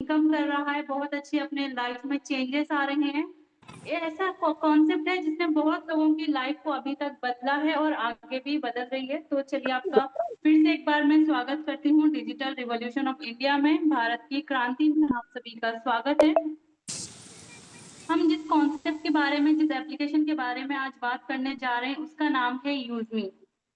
Income कर रहा है, बहुत अच्छी अपने लाइफ में चेंजेस आ रहे हैं। ये ऐसा कॉन्सेप्ट है जिसने बहुत लोगों की लाइफ को अभी तक बदला है और आगे भी बदल रही है। तो चलिए आपका फिर से एक बार मैं स्वागत करती हूँ डिजिटल रिवॉल्यूशन ऑफ इंडिया में, भारत की क्रांति में आप सभी का स्वागत है। हम जिस कॉन्सेप्ट के बारे में, जिस एप्लीकेशन के बारे में आज बात करने जा रहे हैं उसका नाम है यूजमी।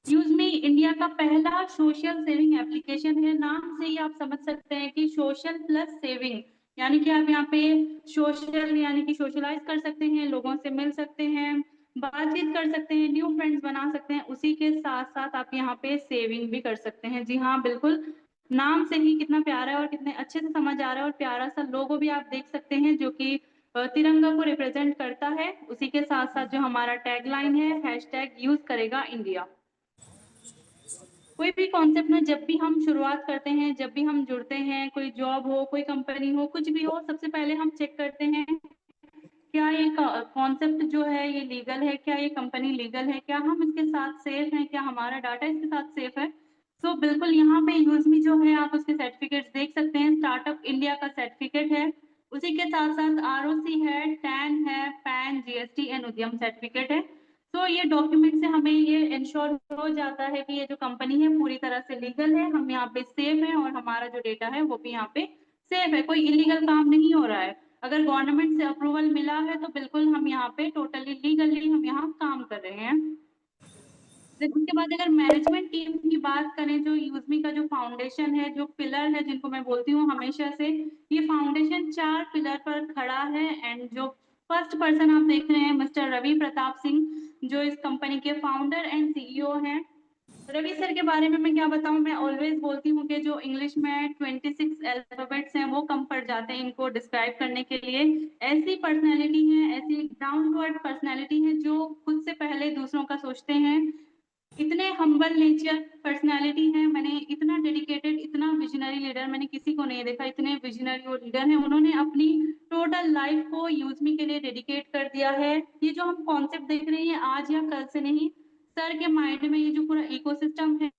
यूजमी इंडिया का पहला सोशल सेविंग एप्लीकेशन है। नाम से ही आप समझ सकते हैं कि सोशल प्लस सेविंग, यानी कि आप यहाँ पे सोशल यानी कि सोशलाइज कर सकते हैं, लोगों से मिल सकते हैं, बातचीत कर सकते हैं, न्यू फ्रेंड्स बना सकते हैं, उसी के साथ साथ आप यहाँ पे सेविंग भी कर सकते हैं। जी हाँ, बिल्कुल, नाम से ही कितना प्यारा है और कितने अच्छे से समझ आ रहा है। और प्यारा सा लोगो भी आप देख सकते हैं जो कि तिरंगा को रिप्रेजेंट करता है। उसी के साथ साथ जो हमारा टैगलाइन है, हैशटैग यूज करेगा इंडिया। कोई भी कॉन्सेप्ट में जब भी हम शुरुआत करते हैं, जब भी हम जुड़ते हैं, कोई जॉब हो, कोई कंपनी हो, कुछ भी हो, सबसे पहले हम चेक करते हैं क्या ये कॉन्सेप्ट जो है ये लीगल है, क्या ये कंपनी लीगल है, क्या हम इसके साथ सेफ हैं, क्या हमारा डाटा इसके साथ सेफ है। तो बिल्कुल यहाँ पे यूजमी जो है आप उसके सर्टिफिकेट्स देख सकते हैं। स्टार्टअप इंडिया का सर्टिफिकेट है, उसी के साथ साथ आरओसी है, टैन है, पैन, जीएसटी एंड उद्यम सर्टिफिकेट है। तो ये डॉक्यूमेंट से हमें ये इंश्योर हो जाता है कि ये जो कंपनी है पूरी तरह से लीगल है, हम यहाँ पे सेफ है और हमारा जो डेटा है वो भी यहाँ पे सेफ है, कोई इलीगल काम नहीं हो रहा है। अगर गवर्नमेंट से अप्रूवल मिला है तो बिल्कुल हम यहाँ पे टोटली लीगली हम यहाँ काम कर रहे हैं। उसके बाद अगर मैनेजमेंट टीम की बात करें, जो यूजमी का जो फाउंडेशन है, जो पिलर है जिनको मैं बोलती हूँ हमेशा से, ये फाउंडेशन 4 पिलर पर खड़ा है। एंड जो फर्स्ट पर्सन आप देख रहे हैं मिस्टर रवि प्रताप सिंह, जो इस कंपनी के फाउंडर एंड सीईओ हैं। रवि सर के बारे में मैं क्या बताऊं, मैं ऑलवेज बोलती हूँ कि जो इंग्लिश में 26 अल्फाबेट्स हैं वो कम पड़ जाते हैं इनको डिस्क्राइब करने के लिए। ऐसी पर्सनैलिटी है, ऐसी डाउन टू अर्थ पर्सनैलिटी है जो खुद से पहले दूसरों का सोचते हैं। इतने हम्बल नेचर पर्सनैलिटी है, मैंने इतना डेडिकेटेड, इतना विजनरी लीडर मैंने किसी को नहीं देखा। इतने विजनरी वो लीडर हैं, उन्होंने अपनी टोटल लाइफ को यूजमी के लिए डेडिकेट कर दिया है। ये जो हम कॉन्सेप्ट देख रहे हैं आज या कल से नहीं, सर के माइंड में ये जो पूरा इकोसिस्टम है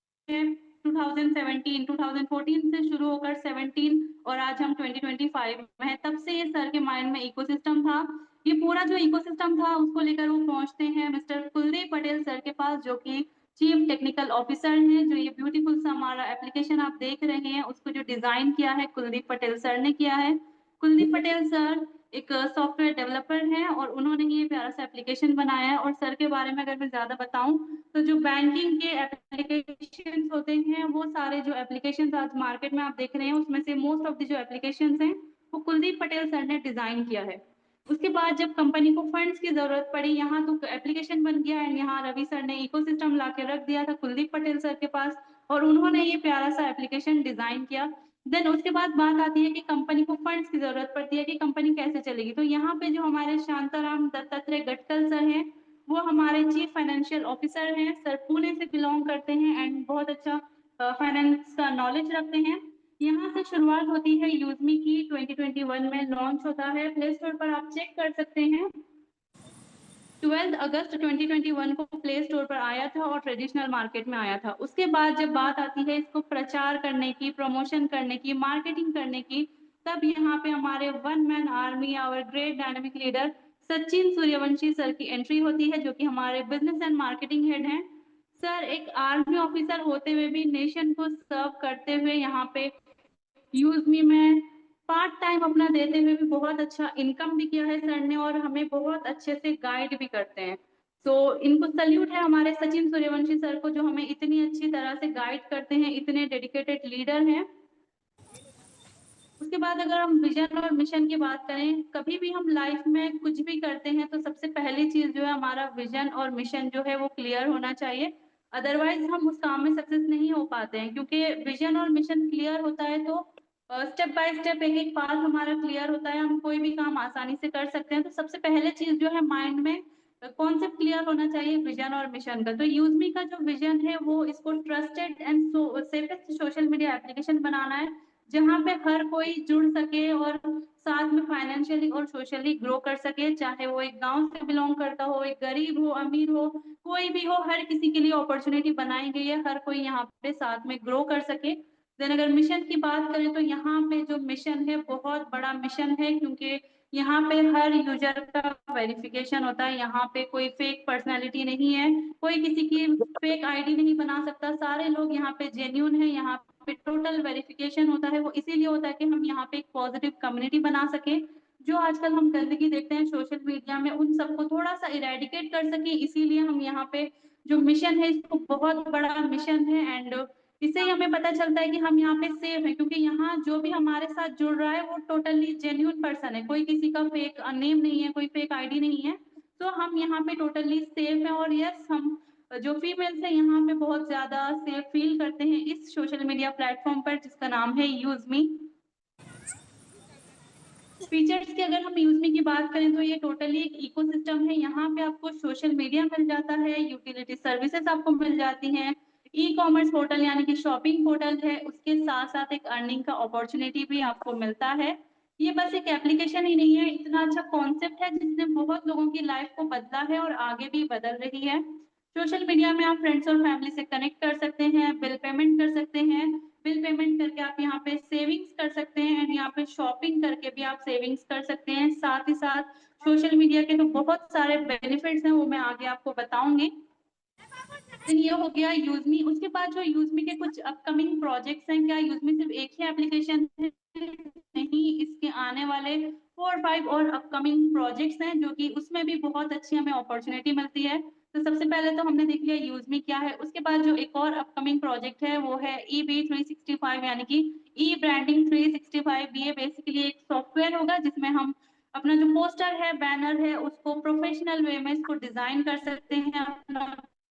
2017 2014 से शुरू होकर 17 और आज हम 2025 में है, तब से ये सर के माइंड में इकोसिस्टम था। ये पूरा जो इकोसिस्टम था उसको लेकर वो पहुंचते हैं मिस्टर कुलदीप पटेल सर के पास, जो कि चीफ टेक्निकल ऑफिसर हैं। जो ये ब्यूटीफुल सा हमारा एप्लीकेशन आप देख रहे हैं उसको जो डिजाइन किया है कुलदीप पटेल सर ने किया है। कुलदीप पटेल सर एक सॉफ्टवेयर डेवलपर हैं और उन्होंने ये प्यारा सा एप्लीकेशन बनाया है। और सर के बारे में अगर मैं ज्यादा बताऊं तो जो बैंकिंग के एप्लीकेशन होते हैं वो सारे जो एप्लीकेशन आज मार्केट में आप देख रहे हैं उसमें से मोस्ट ऑफ द जो एप्लीकेशन हैं वो कुलदीप पटेल सर ने डिजाइन किया है। उसके बाद जब कंपनी को फंड्स की जरूरत पड़ी, यहाँ तो एप्लीकेशन बन गया एंड यहाँ रवि सर ने इकोसिस्टम ला के रख दिया था कुलदीप पटेल सर के पास और उन्होंने ये प्यारा सा एप्लीकेशन डिजाइन किया। देन उसके बाद बात आती है कि कंपनी को फंड्स की जरूरत पड़ती है कि कंपनी कैसे चलेगी। तो यहाँ पे जो हमारे शांताराम दत्तात्रेय गटकल सर हैं वो हमारे चीफ फाइनेंशियल ऑफिसर हैं। सर पुणे से बिलोंग करते हैं एंड बहुत अच्छा फाइनेंस का नॉलेज रखते हैं। यहाँ से शुरुआत होती है यूजमी की, 2021 में लॉन्च होता है। प्ले स्टोर पर आप चेक कर सकते हैं 12 अगस्त 2021 को प्ले स्टोर पर आया था और ट्रेडिशनल मार्केट में आया था। उसके बाद जब बात आती है इसको प्रचार करने की, प्रमोशन करने की, मार्केटिंग करने की, तब यहाँ पे हमारे वन मैन आर्मी और great dynamic leader Sachin Suryavanshi sir की एंट्री होती है, जो कि हमारे बिजनेस एंड मार्केटिंग हेड हैं। सर एक आर्मी ऑफिसर होते हुए भी नेशन को सर्व करते हुए यहाँ पे यूजमी में पार्ट टाइम अपना देते हुए भी बहुत अच्छा इनकम भी किया है सर ने और हमें बहुत अच्छे से गाइड भी करते हैं। तो इनको सल्यूट है हमारे सचिन सूर्यवंशी सर को, जो हमें इतनी अच्छी तरह से गाइड करते हैं, इतने डेडिकेटेड लीडर हैं। उसके बाद अगर हम विजन और मिशन की बात करें, कभी भी हम लाइफ में कुछ भी करते हैं तो सबसे पहली चीज जो है हमारा विजन और मिशन जो है वो क्लियर होना चाहिए। अदरवाइज हम उस काम में सक्सेस नहीं हो पाते हैं, क्योंकि विजन और मिशन क्लियर होता है तो स्टेप बाय स्टेप एक एक पाथ हमारा क्लियर होता है, हम कोई भी काम आसानी से कर सकते हैं। तो सबसे पहले चीज जो है माइंड में कॉन्सेप्ट क्लियर होना चाहिए विजन और मिशन का। तो यूजमी का जो विजन है वो इसको trusted and safest social media application बनाना है, जहाँ पे हर कोई जुड़ सके और साथ में फाइनेंशियली और सोशली ग्रो कर सके। चाहे वो एक गांव से बिलोंग करता हो, एक गरीब हो, अमीर हो, कोई भी हो, हर किसी के लिए अपॉर्चुनिटी बनाई गई है, हर कोई यहाँ पे साथ में ग्रो कर सके। देन अगर मिशन की बात करें तो यहाँ पे जो मिशन है बहुत बड़ा मिशन है, क्योंकि यहाँ पे हर यूजर का वेरिफिकेशन होता है। यहाँ पे कोई फेक पर्सनालिटी नहीं है, कोई किसी की फेक आईडी नहीं बना सकता, सारे लोग यहाँ पे जेन्यून है। यहाँ पे टोटल वेरिफिकेशन होता है, वो इसीलिए होता है कि हम यहाँ पे एक पॉजिटिव कम्युनिटी बना सके। जो आजकल हम गंदगी देखते हैं सोशल मीडिया में, उन सबको थोड़ा सा इरेडिकेट कर सके, इसीलिए हम यहाँ पे जो मिशन है इसको बहुत बड़ा मिशन है। एंड इससे ही हमें पता चलता है कि हम यहाँ पे सेफ है, क्योंकि यहाँ जो भी हमारे साथ जुड़ रहा है वो टोटली जेन्यून पर्सन है, कोई किसी का फेक नेम नहीं है, कोई फेक आईडी नहीं है। तो हम यहाँ पे टोटली सेफ है। और यस, हम जो फीमेल्स है यहाँ पे बहुत ज्यादा सेफ फील करते हैं इस सोशल मीडिया प्लेटफॉर्म पर, जिसका नाम है यूज मी। फीचर्स की अगर हम यूजमी की बात करें तो ये टोटली एक इकोसिस्टम है। यहाँ पे आपको सोशल मीडिया मिल जाता है, यूटिलिटी सर्विसेज आपको मिल जाती हैं, ई कॉमर्स पोर्टल यानी कि शॉपिंग पोर्टल है, उसके साथ साथ एक अर्निंग का अपॉर्चुनिटी भी आपको मिलता है। ये बस एक एप्लीकेशन ही नहीं है, इतना अच्छा कॉन्सेप्ट है जिसने बहुत लोगों की लाइफ को बदला है और आगे भी बदल रही है। सोशल मीडिया में आप फ्रेंड्स और फैमिली से कनेक्ट कर सकते हैं, बिल पेमेंट कर सकते हैं, बिल पेमेंट करके आप यहाँ पे सेविंग्स कर सकते हैं, एंड यहाँ पे शॉपिंग करके भी आप सेविंग्स कर सकते हैं। साथ ही साथ सोशल मीडिया के तो बहुत सारे बेनिफिट्स हैं, वो मैं आगे आपको बताऊंगी। देन ये हो गया यूजमी। उसके बाद जो यूजमी के कुछ अपकमिंग प्रोजेक्ट्स हैं, क्या यूजमी सिर्फ एक ही एप्लीकेशन है? नहीं, इसके आने वाले 4-5 और अपकमिंग प्रोजेक्ट्स हैं, जो कि उसमें भी बहुत अच्छी हमें अपॉर्चुनिटी मिलती है। तो सबसे पहले तो हमने देख लिया यूजमी क्या है। उसके बाद जो एक और अपकमिंग प्रोजेक्ट है वो है EB365, यानी कि ई ब्रांडिंग 365। ये बेसिकली एक सॉफ्टवेयर होगा जिसमें हम अपना जो पोस्टर है, बैनर है, उसको प्रोफेशनल वे में इसको डिजाइन कर सकते हैं, अपना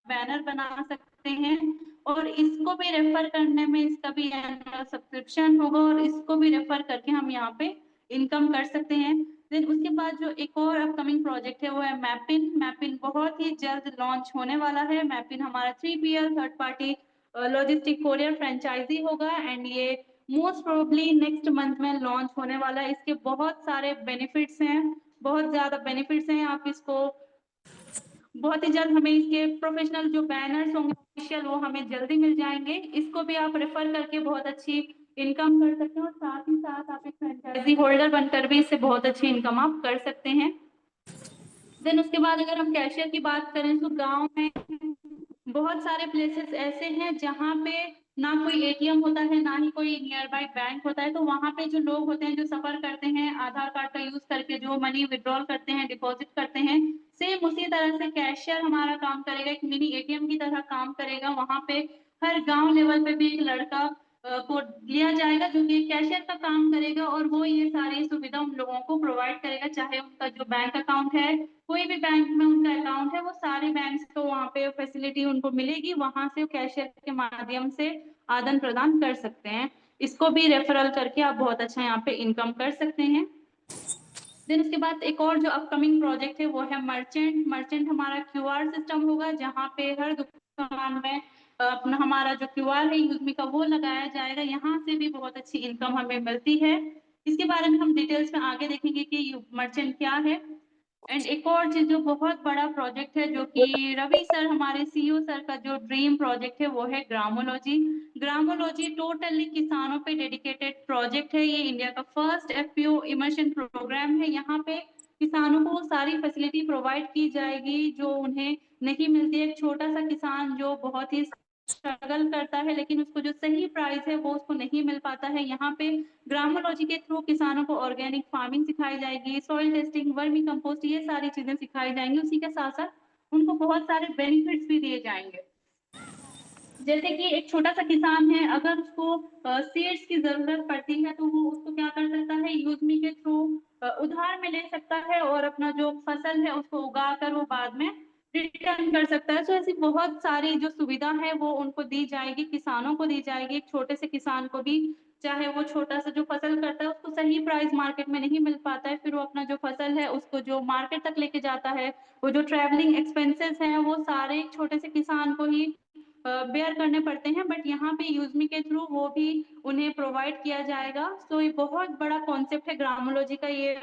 बैनर बना सकते हैं, और इसको भी रेफर करने में इसका भी एनुअल सब्सक्रिप्शन होगा, और इसको भी रेफर करके हम यहाँ पे इनकम कर सकते हैं। देन उसके बाद जो एक और अपकमिंग प्रोजेक्ट है वो है मैपिन। मैपिन बहुत ही जल्द लॉन्च होने वाला है। मैपिन हमारा 3PL third party logistic courier franchise होगा, एंड ये मोस्ट प्रोबेबली नेक्स्ट मंथ में लॉन्च होने वाला है। इसके बहुत सारे बेनिफिट्स हैं, बहुत ज्यादा बेनिफिट्स हैं। आप इसको बहुत ही जल्द हमें इसके प्रोफेशनल जो बैनर्स होंगे ऑफिशियल, वो हमें जल्दी मिल जाएंगे। इसको भी आप रेफर करके बहुत अच्छी इनकम कर सकते हैं, और साथ ही साथ आप एक फ्रेंचाइजी होल्डर बनकर भी इससे बहुत अच्छी इनकम आप कर सकते हैं। देन उसके बाद अगर हम कैशियर की बात करें तो गांव में बहुत सारे प्लेसेस ऐसे हैं जहाँ पे ना कोई एटीएम होता है, ना ही कोई नियर बाय बैंक होता है। तो वहां पे जो लोग होते हैं, जो सफर करते हैं आधार कार्ड का यूज करके, जो मनी विड्रॉल करते हैं, डिपॉजिट करते हैं, सेम उसी तरह से कैशियर हमारा काम करेगा, एक मिनी एटीएम की तरह काम करेगा। वहां पे हर गांव लेवल पे भी एक लड़का को लिया जाएगा जो कि कैशियर का काम करेगा, और वो ये सारी सुविधा उन लोगों को प्रोवाइड करेगा। चाहे उनका जो बैंक अकाउंट है, कोई भी बैंक में उनका अकाउंट है, वो सारे बैंक को वहाँ पे फैसिलिटी उनको मिलेगी, वहां से कैशियर के माध्यम से आदान प्रदान कर सकते हैं। इसको भी रेफरल करके आप बहुत अच्छा यहाँ पे इनकम कर सकते हैं। देन उसके बाद एक और जो अपकमिंग प्रोजेक्ट है वो है मर्चेंट। मर्चेंट हमारा क्यूआर सिस्टम होगा, जहाँ पे हर दुकान में अपना हमारा जो क्यूआर है यूजमी का वो लगाया जाएगा। यहाँ से भी बहुत अच्छी इनकम हमें मिलती है। इसके बारे में हम डिटेल्स में आगे देखेंगे कि मर्चेंट क्या है। एंड एक और चीज जो बहुत बड़ा प्रोजेक्ट है, जो कि रवि सर हमारे सीईओ सर का जो ड्रीम प्रोजेक्ट है, वो है ग्रामोलॉजी। ग्रामोलॉजी टोटली किसानों पे डेडिकेटेड प्रोजेक्ट है। ये इंडिया का फर्स्ट एफपीओ इमर्शन प्रोग्राम है। यहाँ पे किसानों को सारी फैसिलिटी प्रोवाइड की जाएगी जो उन्हें नहीं मिलती है। एक छोटा सा किसान जो बहुत ही स्ट्रगल करता है, लेकिन उसको जो सही प्राइस है वो उसको नहीं मिल पाता है। यहाँ पे ग्रामोलॉजी के थ्रू किसानों को ऑर्गेनिक फार्मिंग सिखाई जाएगी, सॉइल टेस्टिंग, वर्मी कंपोस्ट, ये सारी चीजें सिखाई जाएंगी। उसी के साथ साथ उनको बहुत सारे बेनिफिट्स भी दिए जाएंगे। जैसे कि एक छोटा सा किसान है, अगर उसको सीड्स की जरूरत पड़ती है तो वो उसको क्या कर सकता है, यूजमी के थ्रू उधार में ले सकता है, और अपना जो फसल है उसको उगा कर वो बाद में रिटर्न कर सकता है। तो ऐसी बहुत सारी जो सुविधा है वो उनको दी जाएगी, किसानों को दी जाएगी। एक छोटे से किसान को भी, चाहे वो छोटा सा जो फसल करता है उसको सही प्राइस मार्केट में नहीं मिल पाता है, फिर वो अपना जो फसल है उसको जो मार्केट तक लेके जाता है, वो जो ट्रैवलिंग एक्सपेंसेस हैं वो सारे एक छोटे से किसान को ही बेयर करने पड़ते हैं। बट यहाँ पे यूजमी के थ्रू वो भी उन्हें प्रोवाइड किया जाएगा। तो ये बहुत बड़ा कॉन्सेप्ट है ग्रामोलॉजी का। ये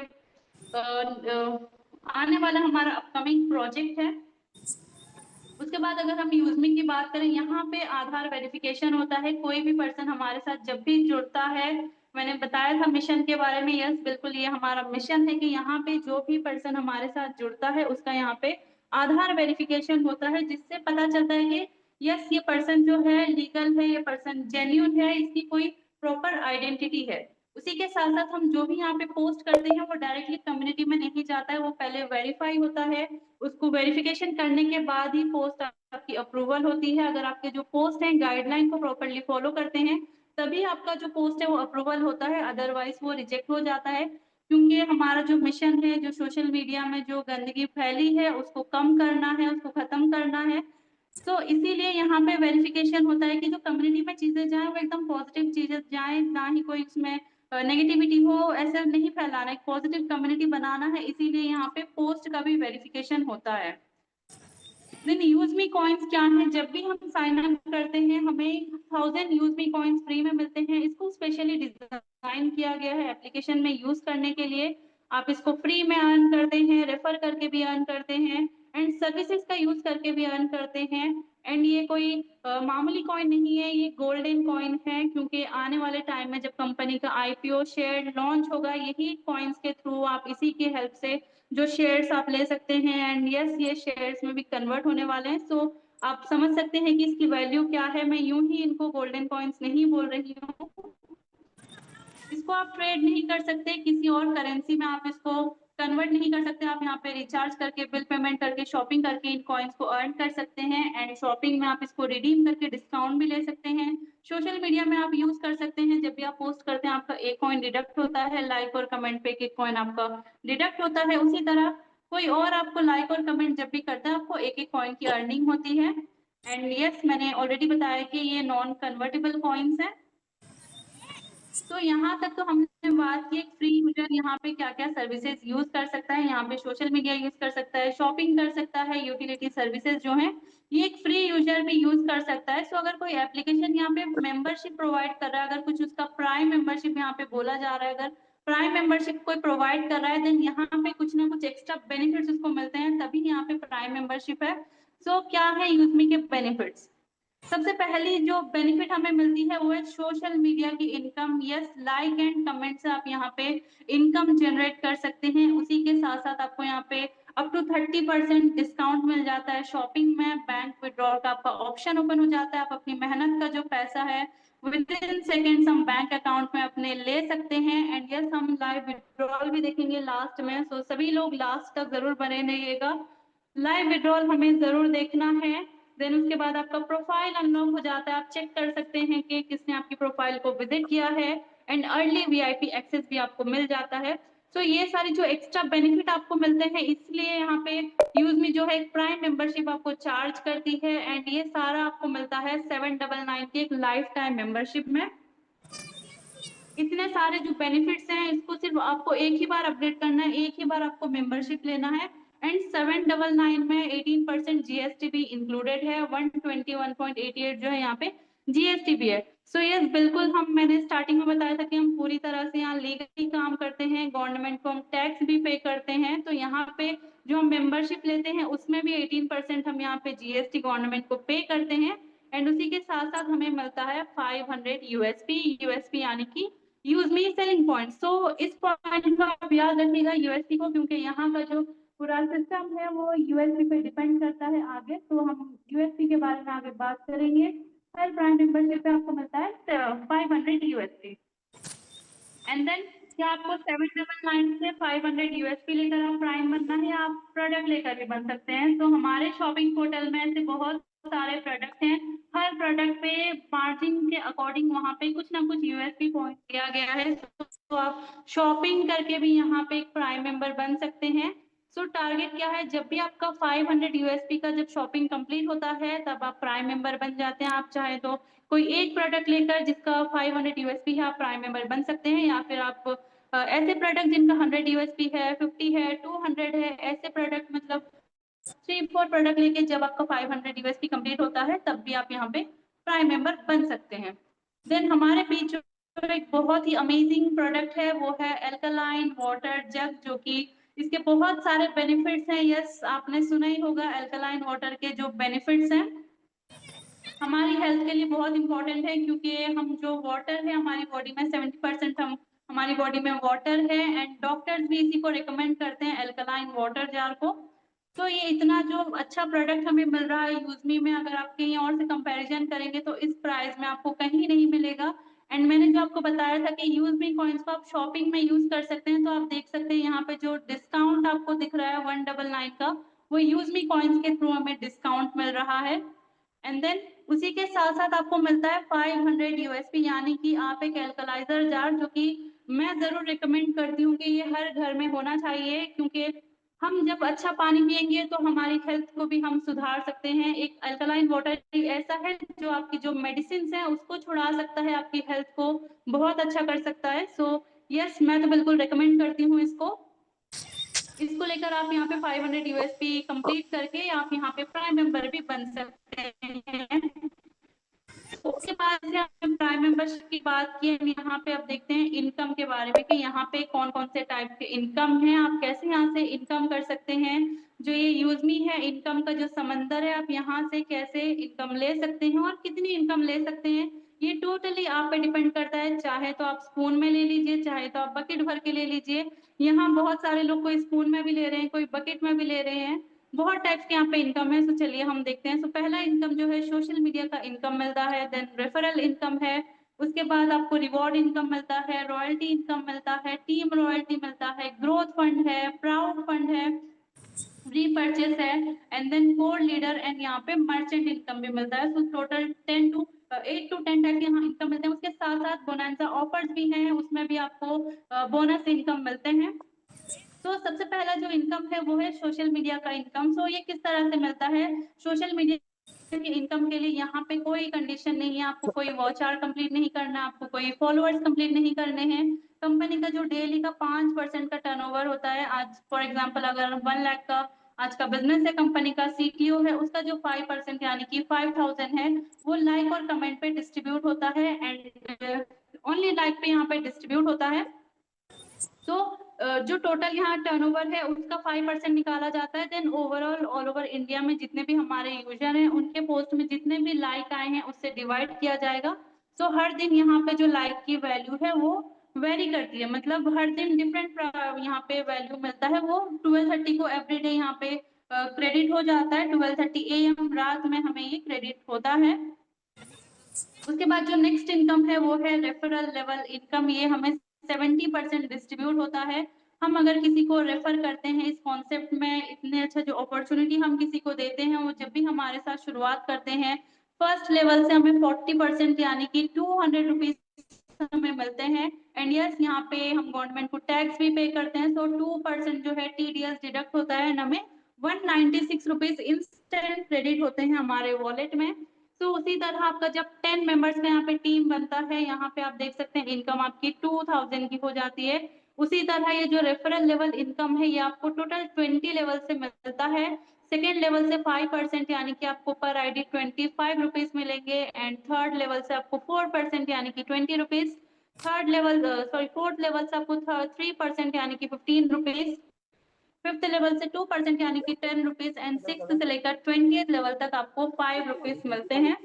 आने वाला हमारा अपकमिंग प्रोजेक्ट है। उसके बाद अगर हम यूजमी की बात करें, यहाँ पे आधार वेरिफिकेशन होता है। कोई भी पर्सन हमारे साथ जब भी जुड़ता है, मैंने बताया था मिशन के बारे में, यस बिल्कुल ये हमारा मिशन है कि यहाँ पे जो भी पर्सन हमारे साथ जुड़ता है उसका यहाँ पे आधार वेरिफिकेशन होता है, जिससे पता चलता है कि यस ये पर्सन जो है लीगल है, ये पर्सन जेन्युइन है, इसकी कोई प्रॉपर आइडेंटिटी है। उसी के साथ साथ हम जो भी यहाँ पे पोस्ट करते हैं वो डायरेक्टली कम्युनिटी में नहीं जाता है, वो पहले वेरीफाई होता है। उसको वेरिफिकेशन करने के बाद ही पोस्ट आपकी अप्रूवल होती है। अगर आपके जो पोस्ट हैं गाइडलाइन को प्रॉपर्ली फॉलो करते हैं तभी आपका जो पोस्ट है वो अप्रूवल होता है, अदरवाइज वो रिजेक्ट हो जाता है। क्योंकि हमारा जो मिशन है, जो सोशल मीडिया में जो गंदगी फैली है उसको कम करना है, उसको खत्म करना है। तो इसीलिए यहाँ पे वेरिफिकेशन होता है कि जो कम्युनिटी में चीजें जाए वो एकदम पॉजिटिव चीजें जाए, ना ही कोई उसमें नेगेटिविटी हो, ऐसा नहीं फैलाना है, पॉजिटिव कम्युनिटी बनाना है, इसीलिए यहाँ पे पोस्ट का भी वेरिफिकेशन होता है। देन यूज मी कॉइन्स क्या है, जब भी हम साइन अप करते हैं हमें 1000 यूज मी कॉइन्स फ्री में मिलते हैं। इसको स्पेशली डिजाइन किया गया है एप्लीकेशन में यूज करने के लिए। आप इसको फ्री में अर्न करते हैं, रेफर करके भी अर्न करते हैं, एंड सर्विसेज का यूज करके भी अर्न करते हैं। एंड ये कोई मामूली कॉइन नहीं है, ये गोल्डन कॉइन है, क्योंकि आने वाले टाइम में जब कंपनी का आईपीओ शेयर लॉन्च होगा, यही कॉइन्स के थ्रू आप इसी के हेल्प से जो शेयर्स आप ले सकते हैं, एंड यस ये शेयर्स में भी कन्वर्ट होने वाले हैं। सो आप समझ सकते हैं कि इसकी वैल्यू क्या है। मैं यूं ही इनको गोल्डन कॉइन्स नहीं बोल रही हूँ, इसको आप ट्रेड नहीं कर सकते, किसी और करेंसी में आप इसको कन्वर्ट नहीं कर सकते। आप यहाँ पे रिचार्ज करके, बिल पेमेंट करके, शॉपिंग करके इन कॉइन्स को अर्न कर सकते हैं, एंड शॉपिंग में आप इसको रिडीम करके डिस्काउंट भी ले सकते हैं। सोशल मीडिया में आप यूज कर सकते हैं, जब भी आप पोस्ट करते हैं आपका एक कॉइन डिडक्ट होता है, लाइक और कमेंट पे एक कॉइन आपका डिडक्ट होता है। उसी तरह कोई और आपको लाइक और कमेंट जब भी करता है आपको एक एक कॉइन की अर्निंग होती है। एंड यस मैंने ऑलरेडी बताया कि ये नॉन कन्वर्टेबल कॉइन्स है। तो यहाँ तक तो हमने बात की एक फ्री यूजर यहाँ पे क्या क्या सर्विसेज यूज कर सकता है। यहाँ पे सोशल मीडिया यूज कर सकता है, शॉपिंग कर सकता है, यूटिलिटी सर्विसेज जो है ये एक फ्री यूजर भी यूज कर सकता है। सो अगर कोई एप्लीकेशन यहाँ पे मेंबरशिप प्रोवाइड कर रहा है, अगर कुछ उसका प्राइम मेंबरशिप यहाँ पे बोला जा रहा है, अगर प्राइम मेंबरशिप कोई प्रोवाइड कर रहा है, देन यहाँ पे कुछ ना कुछ एक्स्ट्रा बेनिफिट्स उसको मिलते हैं, तभी यहाँ पे प्राइम मेंबरशिप है। सो क्या है यूजमी के बेनिफिट्स? सबसे पहली जो बेनिफिट हमें मिलती है वो है सोशल मीडिया की income. Yes like and comment से आप यहाँ पे इनकम जनरेट कर सकते हैं। उसी के साथ साथ आपको यहाँ पे अप टू 30% डिस्काउंट मिल जाता है शॉपिंग में। बैंक विड्रॉल का आपका ऑप्शन ओपन हो जाता है, आप अपनी मेहनत का जो पैसा है विद इन सेकेंड्स हम बैंक अकाउंट में अपने ले सकते हैं। एंड यस हम लाइव विड्रॉल भी देखेंगे लास्ट में, सो सभी लोग लास्ट तक जरूर बने रहिएगा। लाइव विड्रॉल हमें जरूर देखना है। देन उसके बाद आपका प्रोफाइल अनलॉक हो जाता है, आप चेक कर सकते हैं कि किसने आपकी प्रोफाइल को विजिट किया है, एंड अर्ली वीआईपी एक्सेस भी आपको मिल जाता है। तो ये सारी जो एक्स्ट्रा बेनिफिट आपको मिलते हैं, इसलिए यहाँ पे यूजमी जो है एक प्राइम मेंबरशिप आपको चार्ज करती है, एंड ये सारा आपको मिलता है 799 की एक लाइफ टाइम मेंबरशिप में। इतने सारे जो बेनिफिट्स हैं इसको सिर्फ आपको एक ही बार अपडेट करना है, एक ही बार आपको मेंबरशिप लेना है। एंड 799 में 18% जीएसटी भी इंक्लूडेड है, 121.88 जो है यहाँ पे जीएसटी भी है। सो यस बिल्कुल हम, मैंने स्टार्टिंग में बताया था कि हम पूरी तरह से यहाँ लीगली काम करते हैं, गवर्नमेंट को हम टैक्स भी पे करते हैं। तो यहाँ पे जो हम मेंबरशिप लेते हैं उसमें भी 18% हम यहाँ पे जीएसटी गवर्नमेंट को पे करते हैं। एंड उसी के साथ साथ हमें मिलता है 500 यूएसपी यानी कि यूज मी सेलिंग पॉइंट। सो इस पॉइंट को आप याद रखिएगा यूएसपी को, क्योंकि यहाँ का जो पूरा सिस्टम है वो यूएसपी पे डिपेंड करता है। आगे तो हम यूएसपी के बारे में आगे बात करेंगे। हर प्राइम मेंबरशिप पे आपको मिलता है 500 यूएसपी। एंड देन क्या आपको 799 से 500 यूएसपी लेकर आप प्राइम बनना है, या आप प्रोडक्ट लेकर भी बन सकते हैं। तो हमारे शॉपिंग पोर्टल में ऐसे बहुत सारे प्रोडक्ट हैं, हर प्रोडक्ट पे मार्जिन के अकॉर्डिंग वहाँ पे कुछ ना कुछ यूएसपी पॉइंट दिया गया है। तो आप शॉपिंग करके भी यहाँ पे एक प्राइम मेंबर बन सकते हैं। सो टारगेट क्या है, जब भी आपका 500 यूएसपी का जब शॉपिंग कंप्लीट होता है तब आप प्राइम मेंबर बन जाते हैं। आप चाहे तो कोई एक प्रोडक्ट लेकर जिसका 500 यूएसपी है आप प्राइम मेंबर बन सकते हैं, या फिर आप ऐसे प्रोडक्ट जिनका 100 यूएसपी है, 50 है, 200 है, ऐसे प्रोडक्ट मतलब 3-4 प्रोडक्ट लेके जब आपका 500 यूएसपी कंप्लीट होता है तब भी आप यहाँ पे प्राइम मेंबर बन सकते हैं। देन हमारे बीच जो एक बहुत ही अमेजिंग प्रोडक्ट है वो है एल्कलाइन वाटर जग, जो कि इसके बहुत सारे बेनिफिट्स हैं। यस, आपने सुना ही होगा अल्कलाइन वाटर के जो बेनिफिट्स हैं हमारी हेल्थ के लिए बहुत इंपॉर्टेंट है, क्योंकि हम जो वाटर है हमारी बॉडी में 70% हम हमारी बॉडी में वाटर है, एंड डॉक्टर्स भी इसी को रिकमेंड करते हैं, अल्कलाइन वाटर जार को। तो ये इतना जो अच्छा प्रोडक्ट हमें मिल रहा है यूजमी में, अगर आप कहीं और से कंपैरिजन करेंगे तो इस प्राइस में आपको कहीं नहीं मिलेगा। एंड मैंने जो आपको बताया था कि यूजमी कॉइन्स को आप शॉपिंग में यूज कर सकते हैं, तो आप देख सकते हैं यहाँ पे जो डिस्काउंट आपको दिख रहा है 199 का, वो यूजमी कॉइन्स के थ्रू हमें डिस्काउंट मिल रहा है। एंड देन उसी के साथ साथ आपको मिलता है 500 यूएसपी, यानी कि आप एक एल्कलाइजर जार, जो कि मैं जरूर रिकमेंड करती हूँ कि ये हर घर में होना चाहिए, क्योंकि हम जब अच्छा पानी पियेंगे तो हमारी हेल्थ को भी हम सुधार सकते हैं। एक अल्कलाइन वाटर ऐसा है जो आपकी जो मेडिसिन है उसको छुड़ा सकता है, आपकी हेल्थ को बहुत अच्छा कर सकता है। सो यस, मैं तो बिल्कुल रिकमेंड करती हूँ इसको लेकर आप यहाँ पे 500 यूएसपी कंप्लीट करके आप यहाँ पे प्राइम मेंबर भी बन सकते हैं। उसके बाद से आपने प्राइम मेंबरशिप की बात की है, यहाँ पे आप देखते हैं इनकम के बारे में कि यहाँ पे कौन कौन से टाइप के इनकम है, आप कैसे यहाँ से इनकम कर सकते हैं। जो ये यूजमी है इनकम का जो समंदर है, आप यहाँ से कैसे इनकम ले सकते हैं और कितनी इनकम ले सकते हैं, ये टोटली आप पे डिपेंड करता है। चाहे तो आप स्पून में ले लीजिए, चाहे तो आप बकेट भर के ले लीजिए। यहाँ बहुत सारे लोग कोई स्पून में भी ले रहे हैं, कोई बकेट में भी ले रहे हैं, बहुत टाइप्स के यहाँ पे इनकम है। तो चलिए हम देखते हैं। तो पहला इनकम जो है सोशल मीडिया का इनकम मिलता है, देन रेफरल इनकम है, उसके बाद आपको रिवॉर्ड इनकम मिलता है, रॉयल्टी इनकम मिलता है, टीम रॉयल्टी मिलता है, ग्रोथ फंड है, प्राउड फंड है, रीपर्चेस है, and then core leader, and यहाँ पे मर्चेंट इनकम भी मिलता है। सो टोटल 8 to 10 टाइप के यहाँ इनकम मिलते हैं। उसके साथ साथ बोनांजा ऑफर्स भी हैं, उसमें भी आपको बोनस इनकम मिलते हैं। तो सबसे पहला जो इनकम है वो है सोशल मीडिया का इनकम। सो ये किस तरह से मिलता है? सोशल मीडिया के इनकम के लिए यहाँ पे कोई कंडीशन नहीं है, आपको कोई वॉच आवर कंप्लीट नहीं करना, आपको कोई फॉलोअर्स कंप्लीट नहीं करने हैं। कंपनी का जो डेली का 5% का टर्नओवर होता है, आज फॉर एग्जांपल अगर 1 लाख का आज का बिजनेस है, कंपनी का सीटीओ है, उसका जो 5% यानी कि 5000 है, वो लाइक और कमेंट पे डिस्ट्रीब्यूट होता है, एंड ओनली लाइक पे यहाँ पे डिस्ट्रीब्यूट होता है। तो जो टोटल यहाँ टर्नओवर है उसका 5% निकाला जाता है। Then overall all over India में जितने भी हमारे यूजर हैं उनके पोस्ट में जितने भी लाइक आए हैं उससे डिवाइड किया जाएगा। सो हर दिन यहाँ पे जो लाइक की वैल्यू है वो वेरी करती है, मतलब हर दिन डिफरेंट यहाँ पे वैल्यू मिलता है। वो 12:30 को एवरीडे यहाँ पे क्रेडिट हो जाता है, 12:30 AM रात में हमें ये क्रेडिट होता है। उसके बाद जो नेक्स्ट इनकम है वो है रेफरल लेवल इनकम। ये हमें 70% डिस्ट्रीब्यूट होता है। हम अगर किसी को रेफर करते हैं इस कॉन्सेप्ट में, इतने अच्छा जो अपॉर्चुनिटी हम किसी को देते हैं, वो जब भी हमारे साथ शुरुआत करते हैं फर्स्ट लेवल से हमें 40% यानी कि 200 रुपीज हमें मिलते हैं। एंड यस, यहाँ पे हम गवर्नमेंट को टैक्स भी पे करते हैं, सो 2% जो है टीडीएस डिडक्ट होता है, हमें 196 रुपीज इंस्टेंट क्रेडिट होते हैं हमारे वॉलेट में। तो उसी तरह आपका जब 10 मेंबर्स का यहाँ पे टीम बनता है, यहाँ पे आप देख सकते हैं इनकम आपकी 2000 की हो जाती है। उसी तरह ये जो रेफरल लेवल इनकम है ये आपको टोटल 20 लेवल से मिलता है। सेकेंड लेवल से 5% यानी कि आपको पर आईडी 25 रुपीज मिलेंगे, एंड थर्ड लेवल से आपको 4% यानी कि 20 rupees. Third level sorry fourth level से आपको 3% यानी कि 15 रुपीज। फिफ्थ लेवल से 2% यानी कि 10 रुपीज, एंड सिक्स से लेकर 20th लेवल तक आपको 5 रुपीज मिलते हैं।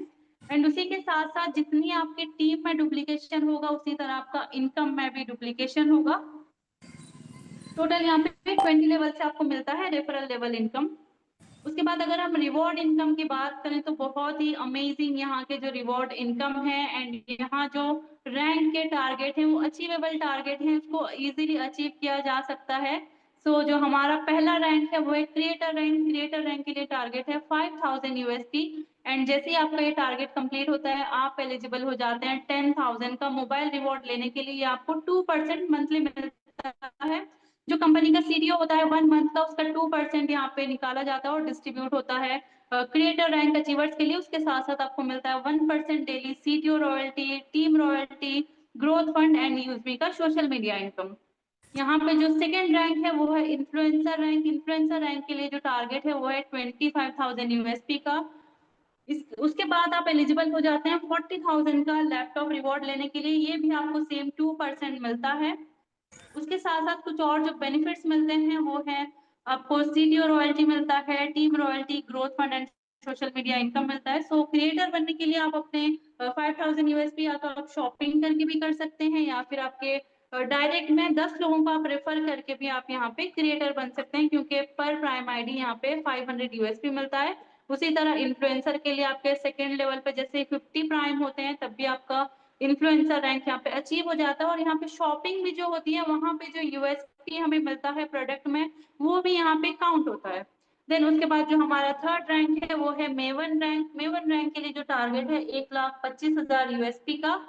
एंड उसी के साथ साथ जितनी आपकी टीम में डुप्लीकेशन होगा उसी तरह आपका इनकम में भी डुप्लीकेशन होगा। टोटल यहाँ पे 20 लेवल से आपको मिलता है रेफरल लेवल इनकम। उसके बाद अगर हम रिवॉर्ड इनकम की बात करें तो बहुत ही अमेजिंग यहाँ के जो रिवॉर्ड इनकम है, एंड यहाँ जो रैंक के टारगेट हैं वो अचीवेबल टारगेट हैं, उसको इजीली अचीव किया जा सकता है। सो जो हमारा पहला रैंक है वो है क्रिएटर रैंक के लिए टारगेट है 5000 यूएसपी। एंड जैसे ही आपका ये टारगेट कंप्लीट होता है आप एलिजिबल हो जाते हैं 10,000 का मोबाइल रिवॉर्ड लेने के लिए। आपको 2% मंथली मिलता है। जो कंपनी का सीडीओ होता है 1 मंथ का, उसका 2% यहाँ पे निकाला जाता है और डिस्ट्रीब्यूट होता है क्रिएटर रैंक अचीवर्स के लिए। उसके साथ साथ आपको मिलता है 1% daily CDO royalty, team royalty, growth fund, and UseMe का सोशल मीडिया इनकम। यहाँ पे जो सेकंड रैंक है वो है इन्फ्लुएंसर रैंक। इन्फ्लुएंसर रैंक के लिए जो टारगेट है वो है 25,000 यूएसपी का। उसके बाद आप एलिजिबल हो जाते हैं 40,000 का लैपटॉप रिवॉर्ड लेने के लिए। ये भी आपको सेम 2% मिलता है। उसके साथ साथ कुछ और जो बेनिफिट्स मिलते हैं वो है आपको सीटीओ रॉयल्टी मिलता है, team royalty, growth fund and social media income मिलता है। सो क्रिएटर बनने के लिए आप अपने 5000 यूएसपी या तो आप शॉपिंग करके भी कर सकते हैं, या फिर आपके डायरेक्ट में 10 लोगों को आप रेफर करके भी आप यहाँ पे क्रिएटर बन सकते हैं, क्योंकि पर प्राइम आईडी यहाँ पे 500 यूएसपी मिलता है। उसी तरह इन्फ्लुएंसर के लिए आपके सेकेंड लेवल पे जैसे 50 प्राइम होते हैं, तब भी आपका इन्फ्लुएंसर रैंक यहाँ पे अचीव हो जाता है। और यहाँ पे शॉपिंग भी जो होती है, वहां पे जो यूएसपी हमें मिलता है प्रोडक्ट में, वो भी यहाँ पे काउंट होता है। देन उसके बाद जो हमारा थर्ड रैंक है वो है मेवन रैंक। मेवन रैंक के लिए जो टारगेट है 1,25,000 यूएसपी का,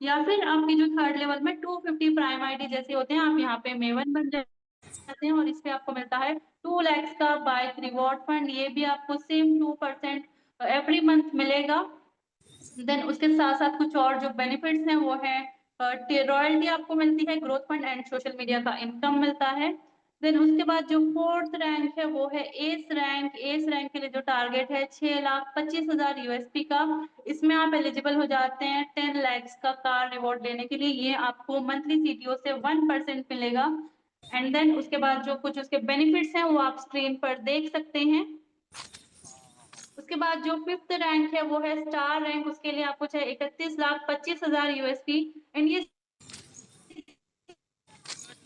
या फिर आपकी जो थर्ड लेवल में 250 प्राइम आईडी जैसे होते हैं, आप यहाँ पे मेवन बन जाते हैं और इस पे आपको मिलता है 2 lakhs का बाइक रिवॉर्ड फंड। ये भी आपको सेम 2% एवरी मंथ मिलेगा। देन उसके साथ साथ कुछ और जो बेनिफिट्स हैं वो है रॉयल्टी आपको मिलती है, growth fund and social media का इनकम मिलता है। देन उसके बाद जो फोर्थ रैंक है वो है एस रैंक। एस रैंक के लिए जो टारगेट है 6,25,000 यूएसपी का। इसमें आप एलिजिबल हो जाते हैं 10 lakhs का कार रिवॉर्ड लेने के लिए। ये आपको मंथली सीटीओ से 1% मिलेगा। एंड देन उसके बाद जो कुछ उसके बेनिफिट्स हैं वो आप स्क्रीन पर देख सकते हैं। उसके बाद जो फिफ्थ रैंक है वो है स्टार रैंक। उसके लिए आपको चाहिए 31,25,000 यूएसपी। एंड ये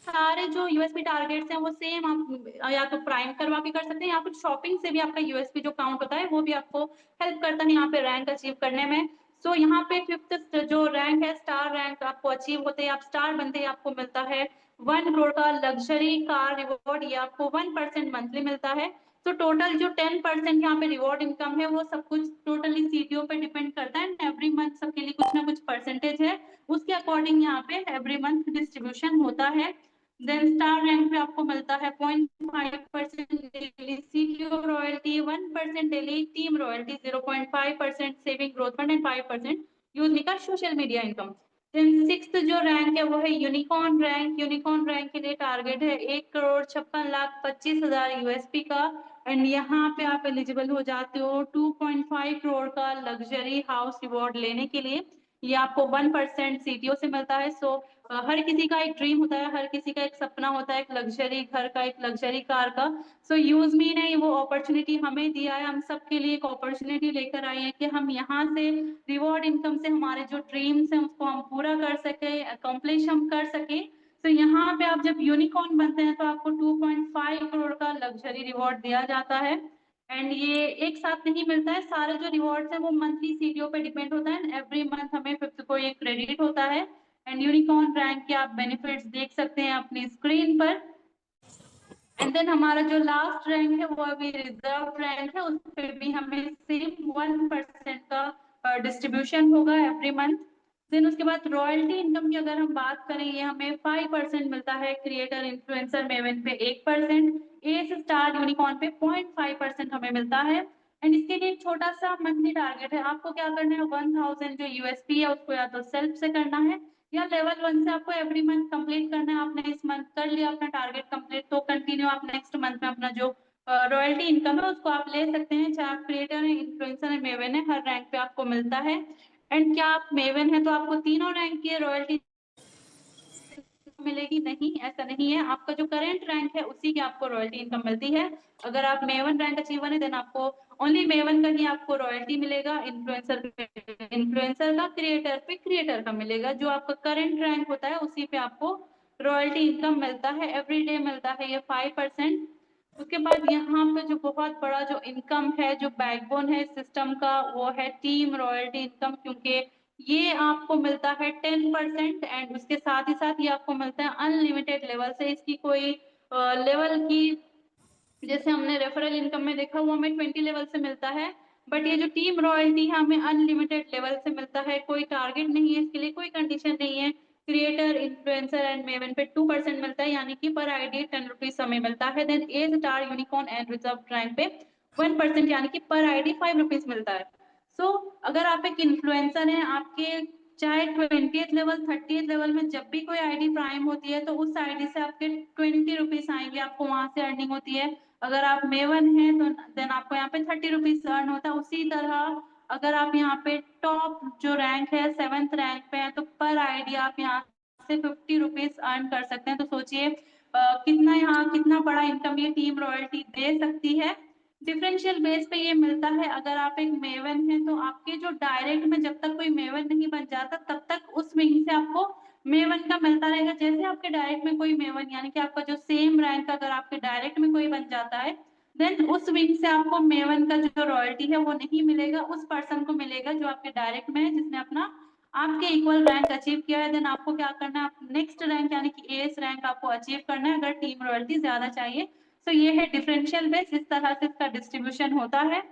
सारे जो यूएसपी टारगेट्स हैं वो सेम आप या तो प्राइम करवा के कर सकते हैं, या फिर शॉपिंग से भी आपका यूएसपी जो काउंट होता है वो भी आपको हेल्प करता है यहाँ पे रैंक अचीव करने में। सो यहाँ पे फिफ्थ जो रैंक है स्टार रैंक आपको अचीव होते हैं, आप स्टार बनते हैं, आपको मिलता है 1 करोड़ का लग्जरी कार रिवॉर्ड। ये आपको 1% मंथली मिलता है। तो टोटल जो 10% यहाँ पे रिवॉर्ड इनकम है वो सब कुछ टोटली सीटीओ पे डिपेंड करता है। एवरी मंथ सबके लिए कुछ ना कुछ परसेंटेज है, उसके अकॉर्डिंग यहाँ पे एवरी मंथ डिस्ट्रीब्यूशन होता है। देन स्टार रैंक पे आपको मिलता है 0.5% daily CTO royalty, 1% daily team royalty, 0.5% saving growth fund and 5% use का social media income. Then sixth जो रैंक है वो है यूनिकॉर्न रैंक। यूनिकॉर्न रैंक के लिए टारगेट है 1,56,25,000 यूएसपी का। एंड यहाँ पे आप एलिजिबल हो जाते हो 2.5 करोड़ का लग्जरी हाउस रिवॉर्ड लेने के लिए। ये आपको 1% सीटीओ से मिलता है। सो हर किसी का एक ड्रीम होता है, हर किसी का एक सपना होता है, एक लग्जरी घर का, एक लग्जरी कार का। सो यूज मी ने वो अपॉर्चुनिटी हमें दिया है, हम सबके लिए एक अपॉर्चुनिटी लेकर आई है कि हम यहाँ से रिवॉर्ड इनकम से हमारे जो ड्रीम्स हैं उसको हम पूरा कर सके, अकम्प्लिश हम कर सके। तो यहाँ पे आप जब यूनिकॉर्न बनते हैं तो आपको 2.5 करोड़ का लग्जरी रिवॉर्ड दिया जाता है। एंड ये एक साथ नहीं मिलता है, सारे जो रिवॉर्ड्स हैं वो मंथली सीटीओ पे डिपेंड होता है। एवरी मंथ हमें फिफ्थ को ये क्रेडिट होता है। एंड यूनिकॉर्न रैंक के आप बेनिफिट्स देख सकते हैं अपनी स्क्रीन पर। एंड देन हमारा जो लास्ट रैंक है वो अभी रिजर्व रैंक है, उस पर भी हमें सिर्फ 1% का डिस्ट्रीब्यूशन होगा एवरी मंथ। देन उसके बाद रॉयल्टी इनकम की अगर हम बात करें, ये हमें 5% मिलता है, क्रिएटर इन्फ्लुएंसर मेवन पे 1%, एस स्टार यूनिकॉर्न पे 0.5% हमें मिलता है। एंड इसके लिए एक छोटा सा मंथली टारगेट है, आपको क्या करना है 1000 जो यूएसपी है उसको या तो सेल्फ से करना है, या लेवल 1 से आपको एवरी मंथ कंप्लीट करना है। आपने इस मंथ कर लिया अपना टारगेट कंप्लीट, तो कंटिन्यू आप नेक्स्ट मंथ में अपना जो रॉयल्टी इनकम है उसको आप ले सकते हैं, चाहे आप क्रिएटर है, इन्फ्लुएंसर है, मेवन है, हर रैंक पे आपको मिलता है। एंड क्या आप मेवन है तो आपको तीनों रैंक की रॉयल्टी मिलेगी? नहीं, ऐसा नहीं है। आपका जो करंट रैंक है उसी की आपको रॉयल्टी इनकम मिलती है। अगर आप मेवन रैंक अचीवर है देन आपको ओनली मेवन का ही आपको रॉयल्टी मिलेगा, इन्फ्लुएंसर का, क्रिएटर पे क्रिएटर का मिलेगा। जो आपका करंट रैंक होता है उसी पे आपको रॉयल्टी इनकम मिलता है, एवरी डे मिलता है ये 5%। उसके बाद यहाँ पे जो बहुत बड़ा जो इनकम है, जो बैकबोन है सिस्टम का, वो है टीम रॉयल्टी इनकम, क्योंकि ये आपको मिलता है 10%। एंड उसके साथ ही साथ ये आपको मिलता है अनलिमिटेड लेवल से। इसकी कोई लेवल की, जैसे हमने रेफरल इनकम में देखा वो हमें 20 लेवल से मिलता है, बट ये जो टीम रॉयल्टी है हमें अनलिमिटेड लेवल से मिलता है। कोई टारगेट नहीं है इसके लिए, कोई कंडीशन नहीं है। क्रिएटर, इन्फ्लुएंसर एंड मेवन पे 2% मिलता है, यानी कि पर आईडी 10 रुपीज हमें मिलता है। Then a star unicorn and reserve rank पे 1%, यानी कि पर आईडी 5 रुपीज मिलता है। सो अगर आप एक इन्फ्लुएंसर हैं, आपके चाहे 20th लेवल 30th लेवल में जब भी कोई आईडी प्राइम होती है तो उस आईडी से आपके 20 रुपीज आएंगे, आपको वहां से अर्निंग होती है। अगर आप मेवन हैं तो देन आपको यहाँ पे 30 रुपीज अर्न होता है। उसी तरह अगर आप यहाँ पे टॉप जो रैंक है 7th रैंक पे है तो पर आईडी आप यहाँ से 50 रुपीज अर्न कर सकते हैं। तो सोचिए कितना यहाँ कितना बड़ा इनकम ये टीम रॉयल्टी दे सकती है। डिफरेंशियल बेस पे ये मिलता है। अगर आप एक मेवन हैं तो आपके जो डायरेक्ट में जब तक कोई मेवन नहीं बन जाता तब तक उस विंग से आपको मेवन का मिलता रहेगा। जैसे आपके डायरेक्ट में कोई मेवन यानी कि आपका जो सेम रैंक अगर आपके डायरेक्ट में कोई बन जाता है देन उस विंग से आपको मेवन का जो रॉयल्टी है वो नहीं मिलेगा, उस पर्सन को मिलेगा जो आपके डायरेक्ट में है, जिसने अपना आपके इक्वल रैंक अचीव किया है। देन आपको क्या करना है, नेक्स्ट रैंक यानी कि एस रैंक आपको अचीव करना है अगर टीम रॉयल्टी ज्यादा चाहिए। तो ये है डिफरेंशियल बेस, इस तरह से इसका डिस्ट्रीब्यूशन होता है।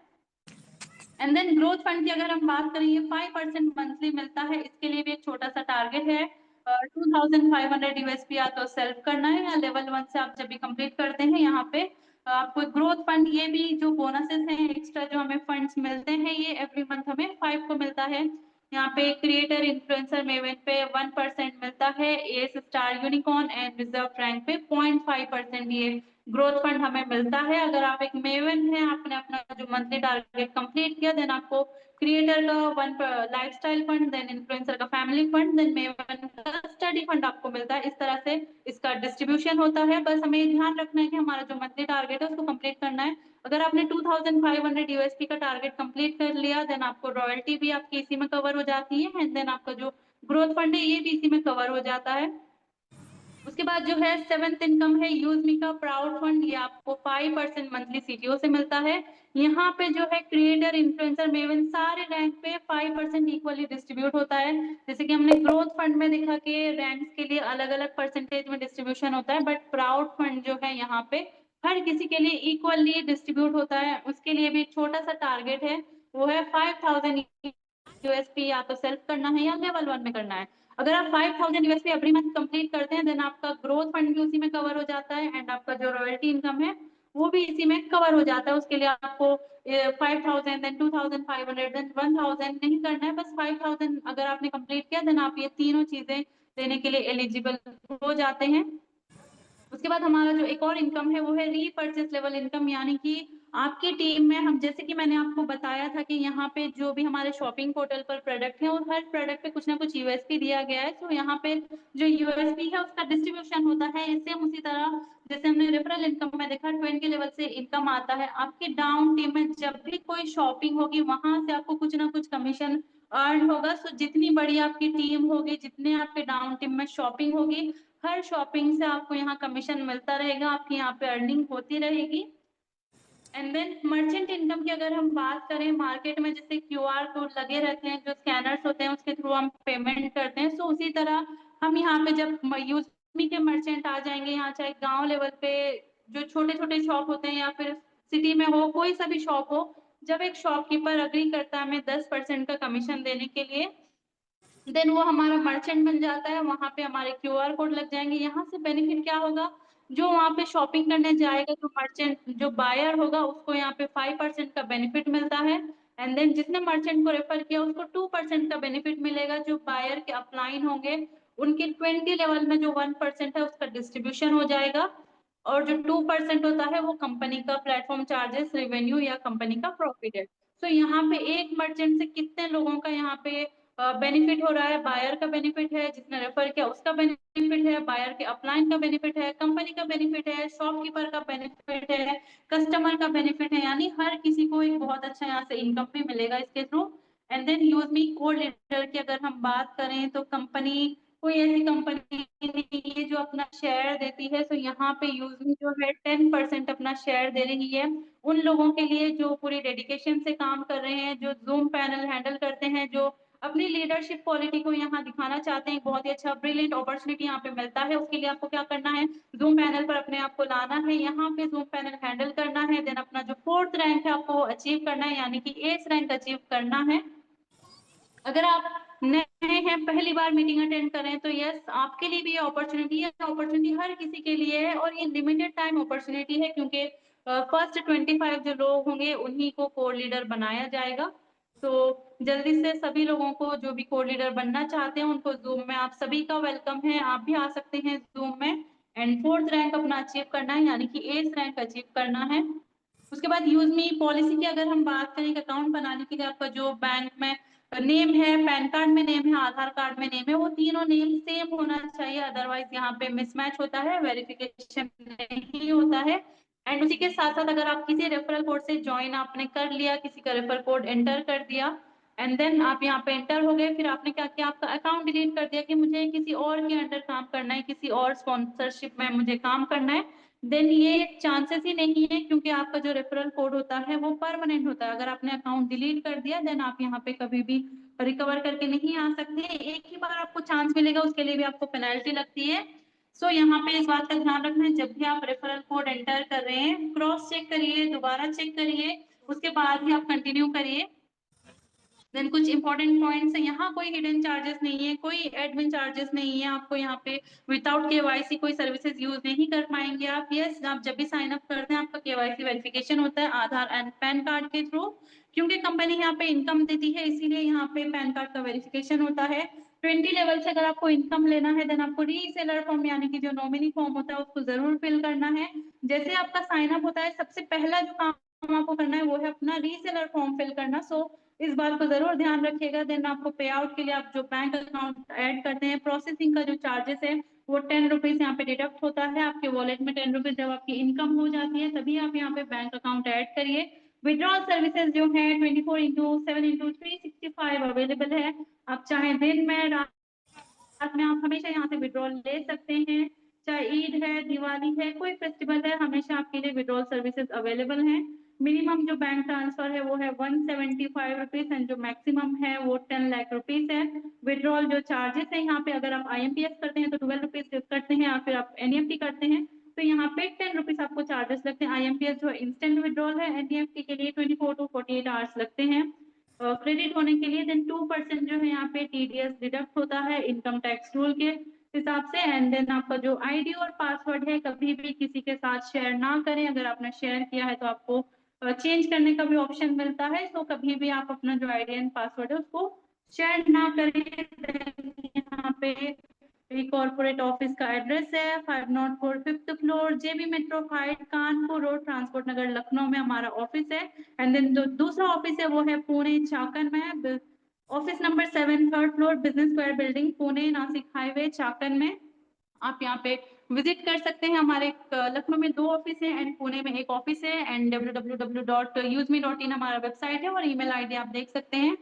एंड देन ग्रोथ फंड की अगर हम बात करें, ये 5% मंथली मिलता है। इसके लिए भी एक छोटा सा टारगेट है, 2500 यूएसपी या तो सेल्फ करना है या लेवल 1 से आप जब भी कंप्लीट करते हैं यहाँ पे आपको ग्रोथ फंड, ये भी जो बोनसेस हैं एक्स्ट्रा जो हमें फंड्स मिलते हैं ये एवरी मंथ हमें 5 को मिलता है। यहाँ पे क्रिएटर इन्फ्लुएंसर मेवन पे 1% मिलता है, S star unicorn and reserve rank पे 0.5% ये ग्रोथ फंड हमें मिलता है। अगर आप एक मेवन है, आपने अपना जो मंथली टारगेट कंप्लीट किया, देन आपको क्रिएटर का 1 लाइफस्टाइल फंड, देन इन्फ्लुएंसर का फैमिली फंड, देन मेवन का स्टडी फंड आपको मिलता है। इस तरह से इसका डिस्ट्रीब्यूशन होता है। बस हमें ध्यान रखना है कि हमारा जो मंथली टारगेट है उसको कंप्लीट करना है। अगर आपने 2500 यूएसपी का टारगेट कंप्लीट कर लिया देन आपको रॉयल्टी भी आपकी इसी में कवर हो जाती है एंड देन आपका जो ग्रोथ फंड है ये भी इसी में कवर हो जाता है। उसके बाद जो है सेवेंथ इनकम है यूजमी का प्राउड फंड, ये आपको 5% मंथली सीटीओ से मिलता है। यहाँ पे जो है क्रिएटर इन्फ्लुएंसर मेवन सारे रैंक पे 5% इक्वली डिस्ट्रीब्यूट होता है। जैसे कि हमने ग्रोथ फंड में देखा कि रैंक्स के लिए अलग अलग परसेंटेज में डिस्ट्रीब्यूशन होता है, बट प्राउड फंड जो है यहाँ पे हर किसी के लिए इक्वली डिस्ट्रीब्यूट होता है। उसके लिए भी एक छोटा सा टारगेट है, वो है 5000 यूएसपी या तो सेल्फ करना है या लेवल 1 में करना है। अगर आप 5000 यूएसपी एवरी मंथ कंप्लीट करते हैं देन आपका ग्रोथ फंड भी उसी में कवर हो जाता है एंड आपका जो रॉयल्टी इनकम है वो भी इसी में कवर हो जाता है। उसके लिए आपको 5000 देन 2500 देन 1000 नहीं करना है, बस 5000 अगर आपने कंप्लीट किया देन आप ये तीनों चीजें देने के लिए एलिजिबल हो जाते हैं। उसके बाद हमारा जो एक और इनकम है वो है रीपर्चेस लेवल इनकम, यानी कि आपकी टीम में हम, जैसे कि मैंने आपको बताया था कि यहाँ पे जो भी हमारे शॉपिंग पोर्टल पर प्रोडक्ट है और हर प्रोडक्ट पे कुछ ना कुछ यूएसपी दिया गया है। तो यहाँ पे जो यूएसपी है उसका डिस्ट्रीब्यूशन होता है इससे उसी तरह जैसे हमने रेफरल इनकम में देखा 20 लेवल से इनकम आता है। आपकी डाउन टीम में जब भी कोई शॉपिंग होगी वहां से आपको कुछ ना कुछ कमीशन अर्न होगा। सो जितनी बड़ी आपकी टीम होगी, जितने आपके डाउन टीम में शॉपिंग होगी, हर शॉपिंग से आपको यहाँ कमीशन मिलता रहेगा, आपकी यहाँ पे अर्निंग होती रहेगी। एंड देन मर्चेंट इनकम की अगर हम बात करें, मार्केट में जैसे क्यूआर कोड लगे रहते हैं, जो स्कैनर्स होते हैं उसके थ्रू हम पेमेंट करते हैं। सो उसी तरह हम यहाँ पे जब यूज़मी के मर्चेंट आ जाएंगे, यहाँ चाहे गांव लेवल पे जो छोटे छोटे शॉप होते हैं या फिर सिटी में हो, कोई सा भी शॉप हो, जब एक शॉपकीपर अग्री करता है हमें 10% का कमीशन देने के लिए, देन वो हमारा मर्चेंट बन जाता है। वहां पे हमारे क्यूआर कोड लग जाएंगे। यहाँ से बेनिफिट क्या होगा, जो वहां पे शॉपिंग करने जाएगा, जो मर्चेंट जो बायर होगा उसको यहाँ पे 5% का बेनिफिट मिलता है एंड देन जिसने मर्चेंट को रेफर किया उसको 2% का बेनिफिट मिलेगा। जो बायर के अपलाइन होंगे उनके 20 लेवल में जो 1% है उसका डिस्ट्रीब्यूशन हो जाएगा और जो 2% होता है वो कंपनी का प्लेटफॉर्म चार्जेस रेवेन्यू या कंपनी का प्रॉफिट है। तो यहाँ पे एक मर्चेंट से कितने लोगों का यहाँ पे बेनिफिट हो रहा है, बायर का बेनिफिट है, जिसने रेफर किया उसका बेनिफिट है, बायर के अपलाइन का बेनिफिट है, कंपनी का बेनिफिट है, शॉपकीपर का बेनिफिट है, कस्टमर का बेनिफिट है, यानी हर किसी को एक बहुत अच्छा यहाँ से इनकम भी मिलेगा इसके through. And then use me code leader की अगर हम बात करें तो कंपनी कोई ऐसी कंपनी नहीं है जो अपना शेयर देती है। तो यहाँ पे यूज मी जो है 10% अपना शेयर दे रही है उन लोगों के लिए जो पूरी डेडिकेशन से काम कर रहे हैं, जो जूम पैनल हैंडल करते हैं, जो अपनी लीडरशिप क्वालिटी को यहाँ दिखाना चाहते हैं। बहुत ही अच्छा ब्रिलियंट अपॉर्चुनिटी यहाँ पे मिलता है। उसके लिए आपको क्या करना है, जूम पैनल पर अपने आप को लाना है, यहाँ पे जूम पैनल हैंडल करना है, देन अपना जो 4th रैंक है आपको अचीव करना है, यानी कि एस रैंक अचीव करना है। अगर आप नए हैं, पहली बार मीटिंग अटेंड करें तो यस आपके लिए भी ये अपॉर्चुनिटी है। अपॉर्चुनिटी हर किसी के लिए है और ये लिमिटेड टाइम अपॉर्चुनिटी है क्योंकि फर्स्ट 25 जो लोग होंगे उन्हीं को कोर लीडर बनाया जाएगा। तो जल्दी से सभी लोगों को जो भी कोर लीडर बनना चाहते हैं उनको जूम में आप सभी का वेलकम है, आप भी आ सकते हैं जूम में। एंड 4th रैंक अपना अचीव करना है, यानी कि एस रैंक अचीव करना है। उसके बाद यूज मी पॉलिसी की अगर हम बात करें, अकाउंट बनाने के लिए आपका जो बैंक में नेम है, पैन कार्ड में नेम है, आधार कार्ड में नेम है, वो तीनों नेम सेम होना चाहिए, अदरवाइज यहाँ पे मिसमैच होता है, वेरिफिकेशन नहीं होता है। एंड उसी के साथ साथ अगर आप किसी रेफरल कोड से ज्वाइन आपने कर लिया, किसी का रेफरल कोड एंटर कर दिया एंड देन आप यहाँ पे एंटर हो गए, फिर आपने क्या किया, आपका अकाउंट डिलीट कर दिया कि मुझे किसी और के अंडर काम करना है, किसी और स्पॉन्सरशिप में मुझे काम करना है, देन ये चांसेस ही नहीं है, क्योंकि आपका जो रेफरल कोड होता है वो परमानेंट होता है। अगर आपने अकाउंट डिलीट कर दिया देन आप यहाँ पे कभी भी रिकवर करके नहीं आ सकते। एक ही बार आपको चांस मिलेगा, उसके लिए भी आपको पेनल्टी लगती है। सो यहाँ पे इस बात का ध्यान रखना है, जब भी आप रेफरल कोड एंटर कर रहे हैं क्रॉस चेक करिए, दोबारा चेक करिए, उसके बाद ही आप कंटिन्यू करिए। देन कुछ इंपॉर्टेंट पॉइंट्स है, यहाँ कोई हिडन चार्जेस नहीं है, कोई एडमिन चार्जेस नहीं है, आपको यहाँ पे विदाउट केवाईसी कोई सर्विसेज यूज नहीं कर पाएंगे आप। यस, आप जब भी साइन अप करते हैं आपका केवाईसी वेरिफिकेशन होता है आधार एंड पैन कार्ड के थ्रू, क्योंकि कंपनी यहाँ पे इनकम देती है इसीलिए यहाँ पे पैन कार्ड का वेरिफिकेशन होता है। 20 लेवल से अगर आपको इनकम लेना है देन आपको रीसेलर फॉर्म यानी कि जो नॉमिनी फॉर्म होता है उसको जरूर फिल करना है। जैसे आपका साइन अप होता है सबसे पहला जो काम आपको करना है वो है अपना रीसेलर फॉर्म फिल करना। सो इस बात को जरूर ध्यान रखिएगा। देन आपको पे आउट के लिए आप जो बैंक अकाउंट ऐड करते हैं, प्रोसेसिंग का जो चार्जेस है वो 10 रुपीज यहाँ पे डिडक्ट होता है आपके वॉलेट में। 10 रुपीज जब आपकी इनकम हो जाती है तभी आप यहाँ पे बैंक अकाउंट ऐड करिए। विड्रॉल सर्विसेज जो है 24/7/365 अवेलेबल है। आप चाहे दिन में रात में आप हमेशा यहाँ से विड्रॉल ले सकते हैं। चाहे ईद है, दिवाली है, कोई फेस्टिवल है, हमेशा आपके लिए विड्रॉल सर्विसेज अवेलेबल हैं। मिनिमम जो बैंक ट्रांसफर है वो है 175 रुपीज एंड जो मैक्सिमम है वो 10 लाख रुपीज है। विड्रॉल जो चार्जेस है यहाँ पे, अगर आप IMPS करते हैं तो 12 रुपीज करते हैं, या फिर आप NEFT करते हैं तो यहाँ पे 10 रुपीज आपको चार्जेस लगते हैं। IMPS जो इंस्टेंट विड्रॉल है, NEFT के लिए 24 to 48 आवर्स लगते हैं क्रेडिट होने के लिए। देन 2% जो है यहाँ पे TDS डिडक्ट होता है इनकम टैक्स रूल के हिसाब से। एंड देन आपका जो ID और पासवर्ड है कभी भी किसी के साथ शेयर ना करें, अगर आपने शेयर किया है तो आपको चेंज करने का भी ऑप्शन मिलता है। तो कभी भी आप अपना जो ID एंड पासवर्ड है उसको शेयर ना करें। यहाँ पे कॉर्पोरेट ऑफिस का एड्रेस है 504 5th floor, JB metro height, Kanpur road, transport Nagar, Lucknow में हमारा ऑफिस है। एंड देन जो दूसरा ऑफिस है वो है पुणे चाकन में, office number 7 3rd floor, business square building, Pune Nashik highway Chakan में। आप यहाँ पे विजिट कर सकते हैं। हमारे लखनऊ में 2 ऑफिस है एंड पुणे में 1 ऑफिस है। एंड www.usme.in हमारा वेबसाइट है और ईमेल ID आप देख सकते हैं।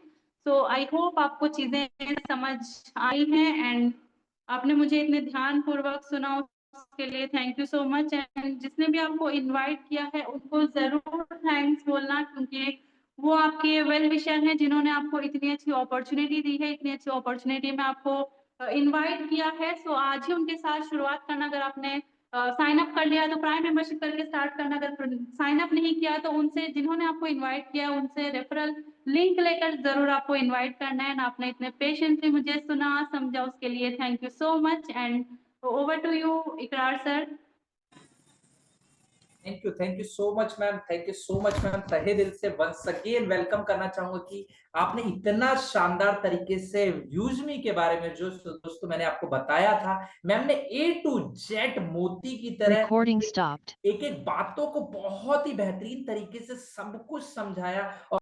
सो आई होप आपको चीजें समझ आई हैं एंड आपने मुझे इतने ध्यान पूर्वक सुना, उसके लिए thank you so much. And जिसने भी आपको इनवाइट किया है उनको जरूर थैंक्स बोलना, क्योंकि वो आपके वेल विशर हैं जिन्होंने आपको इतनी अच्छी अपॉर्चुनिटी दी है, इतनी अच्छी अपॉर्चुनिटी में आपको इनवाइट किया है। सो आज ही उनके साथ शुरुआत करना। अगर आपने साइन अप कर लिया तो प्राइम मेंबरशिप करके स्टार्ट करना, अगर साइन अप नहीं किया तो उनसे, जिन्होंने आपको इनवाइट किया उनसे रेफरल लिंक लेकर जरूर आपको इनवाइट करना है। आपने इतने पेशेंटली मुझे सुना समझा उसके लिए thank you so much. And over to you Ikrar sir. Thank you so much ma'am, thank you so much ma'am. तहे दिल से वंस अगेन वेलकम करना चाहूंगा कि आपने इतना शानदार तरीके से यूजमी के बारे में जो दोस्तों मैंने आपको बताया था, मैम ने A to Z मोती की तरह एक एक बातों को बहुत ही बेहतरीन तरीके से सब कुछ समझाया। और